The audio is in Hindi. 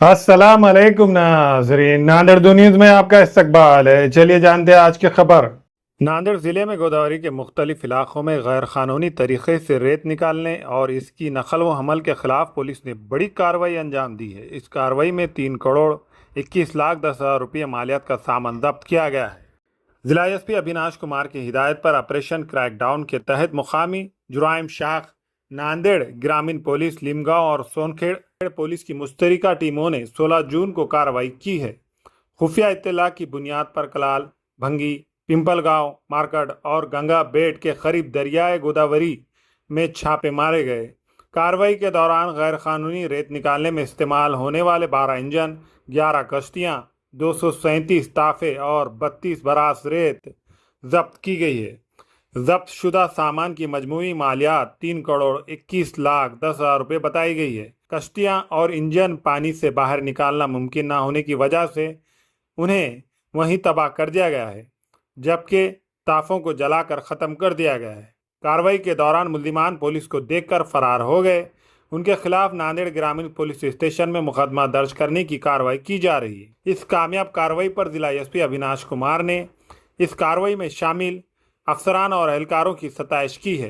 अस्सलाम वालेकुम नाजरीन, नांदेड़ न्यूज में आपका इस्तकबाल है। चलिए जानते हैं आज की खबर। नांदेड़ जिले में गोदावरी के मुख्तलिफ इलाकों में गैर कानूनी तरीके से रेत निकालने और इसकी नकल व हमल के खिलाफ पुलिस ने बड़ी कार्रवाई अंजाम दी है। इस कार्रवाई में 3 करोड़ 21 लाख 10 हजार रुपये मालियत का सामान जब्त किया गया है। जिला एसपी अविनाश कुमार की हिदायत पर ऑपरेशन क्रैकडाउन के तहत मुकामी जुराइम शाख, नांदेड़ ग्रामीण पुलिस, लिमगांव और सोनखेड़ पुलिस की मुश्तरका टीमों ने 16 जून को कार्रवाई की है। खुफिया इत्तला की बुनियाद पर कलाल, भंगी, पिंपल गांव, मार्कड और गंगा बेट के करीब दरियाए गोदावरी में छापे मारे गए। कार्रवाई के दौरान गैर कानूनी रेत निकालने में इस्तेमाल होने वाले 12 इंजन, 11 कश्तियां, 237 ताफे और 32 बरास रेत जब्त की गई है। जब्त शुदा सामान की मजमूई मालियात 3 करोड़ 21 लाख 10 हजार रुपये बताई गई है। कश्तियां और इंजन पानी से बाहर निकालना मुमकिन न होने की वजह से उन्हें वहीं तबाह कर दिया गया है, जबकि ताफों को जलाकर ख़त्म कर दिया गया है। कार्रवाई के दौरान मुल्जिमान पुलिस को देखकर फरार हो गए। उनके खिलाफ नांदेड़ ग्रामीण पुलिस स्टेशन में मुकदमा दर्ज करने की कार्रवाई की जा रही है। इस कामयाब कार्रवाई पर जिला एसपी अविनाश कुमार ने इस कार्रवाई में शामिल अफसरान और एहलकारों की सताइश की है।